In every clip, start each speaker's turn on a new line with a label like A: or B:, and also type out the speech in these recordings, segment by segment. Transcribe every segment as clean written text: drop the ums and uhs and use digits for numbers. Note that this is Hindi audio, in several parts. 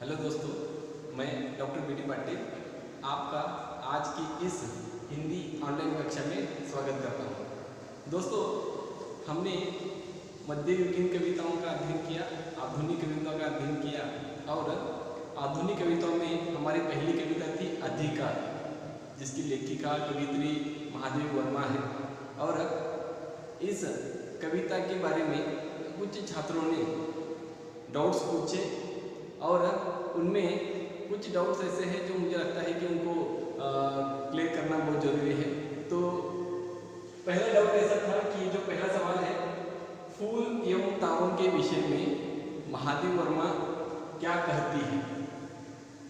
A: हेलो दोस्तों, मैं डॉक्टर बी डी पाटिल आपका आज की इस हिंदी ऑनलाइन कक्षा में स्वागत करता हूँ। दोस्तों, हमने मध्ययुगीन कविताओं का अध्ययन किया, आधुनिक कविताओं का अध्ययन किया और आधुनिक कविताओं में हमारी पहली कविता थी अधिकार, जिसकी लेखिका कवित्री महादेवी वर्मा है। और इस कविता के बारे में कुछ छात्रों ने डाउट्स पूछे और उनमें कुछ डाउट्स ऐसे हैं जो मुझे लगता है कि उनको क्लियर करना बहुत ज़रूरी है। तो पहला डाउट ऐसा था कि जो पहला सवाल है, फूल एवं तारों के विषय में महादेवी वर्मा क्या कहती है।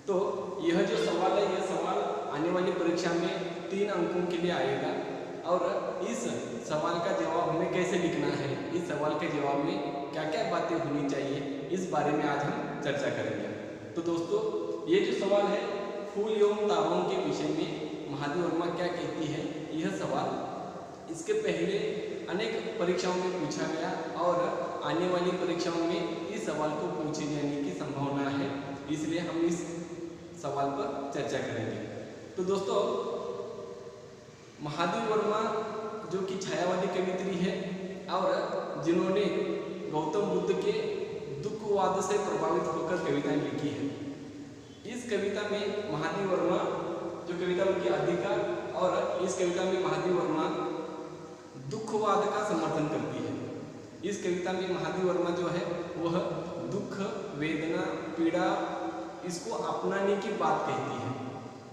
A: तो यह जो सवाल है, यह सवाल आने वाली परीक्षा में 3 अंकों के लिए आएगा और इस सवाल का जवाब हमें कैसे लिखना है, इस सवाल के जवाब में क्या क्या बातें होनी चाहिए, इस बारे में आज हम चर्चा करेंगे। तो दोस्तों, ये जो सवाल है, फूल एवं तारों के विषय में महादेवी वर्मा क्या कहती है, यह सवाल इसके पहले अनेक परीक्षाओं में पूछा गया और आने वाली परीक्षाओं में इस सवाल को पूछे जाने की संभावना है, इसलिए हम इस सवाल पर चर्चा करेंगे। तो दोस्तों, महादेवी वर्मा जो कि छायावादी कवित्री है और जिन्होंने गौतम बुद्ध के दुखवाद से प्रभावित होकर कविताएं लिखी है। इस कविता में महादेवी वर्मा जो कविता उनकी अधिकार, और इस कविता में महादेवी वर्मा दुखवाद का समर्थन करती है। इस कविता में महादेवी वर्मा जो है वह दुख, वेदना, पीड़ा इसको अपनाने की बात कहती है।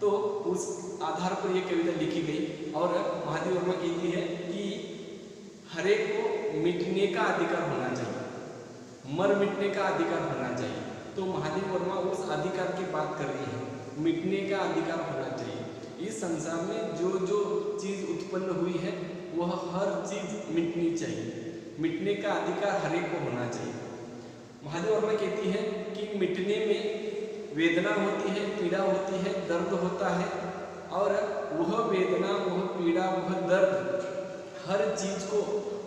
A: तो उस आधार पर यह कविता लिखी गई और महादेवी वर्मा कहती है कि हरेक को मिटने का अधिकार होना चाहिए, मर मिटने का अधिकार होना चाहिए। तो महादेवी वर्मा उस अधिकार की बात कर रही है, मिटने का अधिकार होना चाहिए। इस संसार में जो जो चीज़ उत्पन्न हुई है वह हर चीज़ मिटनी चाहिए, मिटने का अधिकार हर एक को होना चाहिए। महादेवी वर्मा कहती है कि मिटने में वेदना होती है, पीड़ा होती है, दर्द होता है और वह वेदना, वह पीड़ा, वह दर्द, हर चीज़ को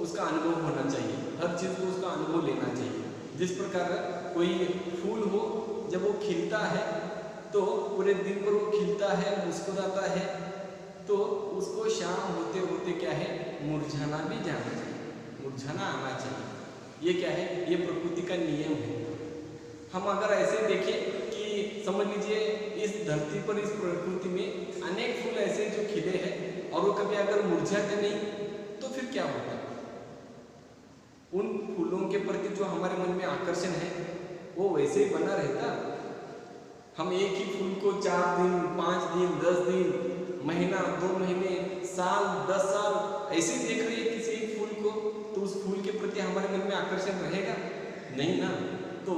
A: उसका अनुभव होना चाहिए, हर चीज़ को उसका अनुभव लेना चाहिए। जिस प्रकार कोई फूल हो, जब वो खिलता है तो पूरे दिन भर वो खिलता है, मुस्कुराता है, तो उसको शाम होते होते क्या है, मुरझाना भी जाना चाहिए, मुरझाना आना चाहिए। ये क्या है, ये प्रकृति का नियम है। हम अगर ऐसे देखें कि समझ लीजिए इस धरती पर, इस प्रकृति में अनेक फूल ऐसे जो खिले हैं और वो कभी अगर मुरझाते नहीं तो फिर क्या होगा। उन फूलों के प्रति जो हमारे मन में आकर्षण है वो वैसे ही बना रहता। हम एक ही फूल को 4 दिन, 5 दिन, 10 दिन, महीना, 2 महीने, साल, 10 साल ऐसे देख रहे हैं किसी एक फूल को, तो उस फूल के प्रति हमारे मन में आकर्षण रहेगा नहीं ना। तो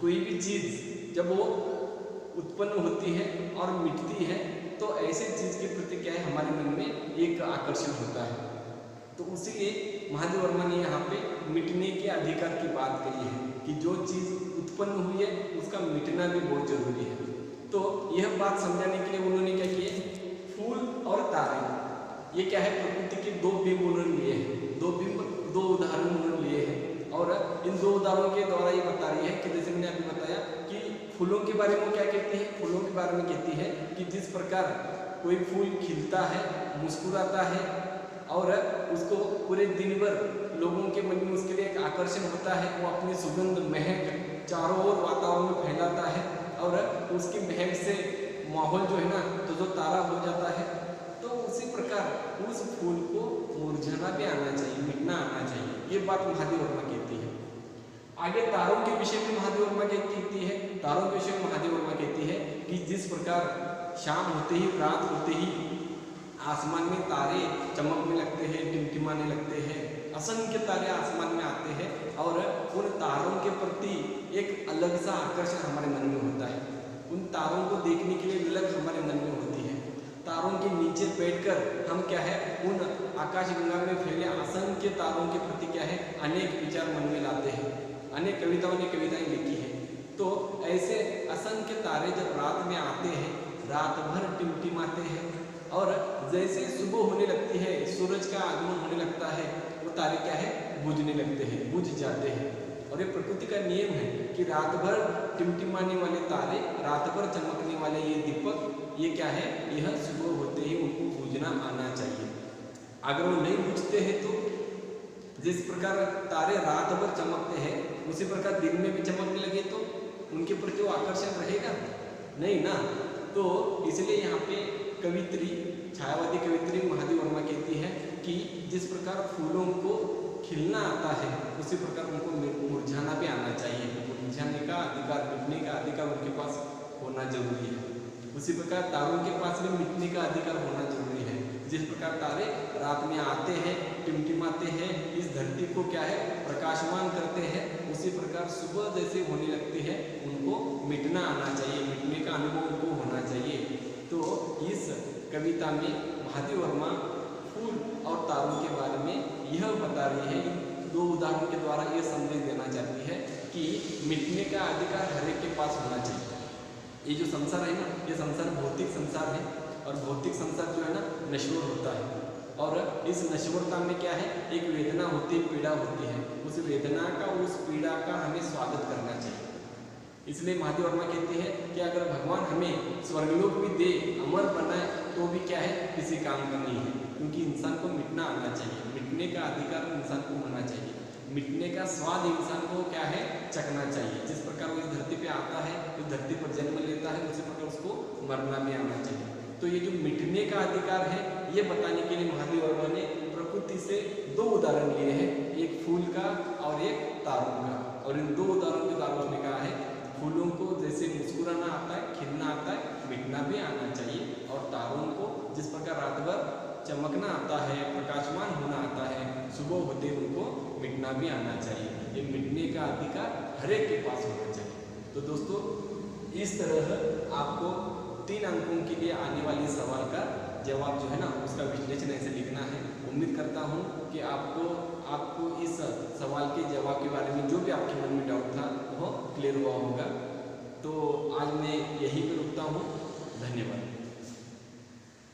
A: कोई भी चीज़ जब वो उत्पन्न होती है और मिटती है तो ऐसे चीज़ के प्रति क्या है, हमारे मन में एक आकर्षण होता है। तो इसीलिए महादेवी वर्मा ने यहाँ पे मिटने के अधिकार की बात कही है कि जो चीज़ उत्पन्न हुई है उसका मिटना भी बहुत जरूरी है। तो यह बात समझाने के लिए उन्होंने क्या किया, फूल और तारे, ये क्या है, प्रकृति के 2 बिंब उन्होंने लिए हैं, 2 बिंब, 2 उदाहरण उन्होंने लिए हैं और इन 2 उदाहरणों के द्वारा ये बता रही है कि जैसे मैंने अभी बताया कि फूलों के बारे में क्या कहती है, फूलों के बारे में कहती है कि जिस प्रकार कोई फूल खिलता है, मुस्कुराता है और उसको पूरे दिन भर लोगों के मन में उसके लिए एक आकर्षण होता है, वो अपनी सुगंध, महक चारों ओर वातावरण में फैलाता है और उसकी महक से माहौल जो है ना, तो जो तारा हो जाता है। तो उसी प्रकार उस फूल को मुरझाना भी आना चाहिए, मिटना आना चाहिए, ये बात महादेवी वर्मा कहती है। आगे तारों के विषय में महादेवी वर्मा क्या कहती है, तारों के विषय में महादेवी वर्मा कहती है कि जिस प्रकार शाम होते ही, रात होते ही आसमान में तारे चमकने लगते हैं, टिमटिमाने लगते हैं, असंख्य तारे आसमान में आते हैं और उन तारों के प्रति एक अलग सा आकर्षण हमारे मन में होता है। उन तारों को देखने के लिए ललक हमारे मन में होती है। तारों के नीचे बैठकर हम क्या है, उन आकाशगंगा में फैले असंख्य तारों के प्रति क्या है, अनेक विचार मन में लाते हैं। अनेक कविताओं ने कविताएं लिखी है। तो ऐसे असंख्य तारे जब रात में आते हैं, रात भर टिमटिमाते हैं और जैसे सुबह होने लगती है, सूरज का आगमन होने लगता है, वो तारे क्या है, बुझने लगते हैं, बुझ जाते हैं। और ये प्रकृति का नियम है कि कि रात भर टिमटिमाने वाले तारे, रात भर चमकने वाले ये दीपक, ये क्या है, यह सुबह होते ही उनको बुझना आना चाहिए। अगर वो नहीं बुझते हैं तो जिस प्रकार तारे रात भर चमकते हैं उसी प्रकार दिन में भी चमकने लगे तो उनके प्रति वो आकर्षण रहेगा नहीं ना। तो इसलिए यहाँ पे कवित्री, छायावादी कवित्री महादेव वर्मा कहती है कि जिस प्रकार फूलों को खिलना आता है उसी प्रकार उनको मुरझाना भी आना चाहिए। मुरझाने का अधिकार, मिटने का अधिकार उनके पास होना जरूरी है। उसी प्रकार तारों के पास भी मिटने का अधिकार होना जरूरी है। जिस प्रकार तारे रात में आते हैं, टिमटिमाते हैं, इस धरती को क्या है, प्रकाशमान करते हैं, उसी प्रकार सुबह जैसे होने लगती है उनको मिटना आना चाहिए, मिटने का अनुभव उनको होना चाहिए। तो इस कविता में महादेव वर्मा फूल और तारों के बारे में यह बता रही है, दो उदाहरणों के द्वारा यह संदेश देना चाहती है कि मिटने का अधिकार हर एक के पास होना चाहिए। ये जो संसार है ना, ये संसार भौतिक संसार है और भौतिक संसार जो है ना नश्वर होता है और इस नश्वरता में क्या है, एक वेदना होती है, पीड़ा होती है। उस वेदना का, उस पीड़ा का हमें स्वागत करना चाहिए। इसलिए महादेव वर्मा कहते हैं कि अगर भगवान हमें स्वर्गलोक भी दे, अमर बनाए, तो भी क्या है, किसी काम का नहीं है, क्योंकि इंसान को मिटना आना चाहिए। मिटने का अधिकार इंसान को होना चाहिए, मिटने का स्वाद इंसान को क्या है, चखना चाहिए। जिस प्रकार वो इस धरती पे आता है, इस धरती पर जन्म लेता है, उसी प्रकार उसको मरना भी आना चाहिए। तो ये जो मिटने का अधिकार है, ये बताने के लिए महादेव वर्मा ने प्रकृति से दो उदाहरण लिए हैं, एक फूल का और एक तारों का। और इन दो उदाहरणों के द्वारा उन्होंने कहा है फूलों को जैसे मुस्कुराना आता है, खिलना आता है, मिटना भी आना चाहिए। और तारों को जिस प्रकार रात भर चमकना आता है, प्रकाशमान होना आता है, सुबह होते उनको मिटना भी आना चाहिए। ये मिटने का अधिकार हर एक के पास होना चाहिए। तो दोस्तों, इस तरह आपको 3 अंकों के लिए आने वाले सवाल का जवाब जो है ना, उसका विश्लेषण ऐसे लिखना है। उम्मीद करता हूँ कि आपको इस सवाल के जवाब के बारे में जो भी आपके मन में डाउट था वो क्लियर हुआ होगा। तो आज मैं यहीं पर रुकता हूँ। धन्यवाद।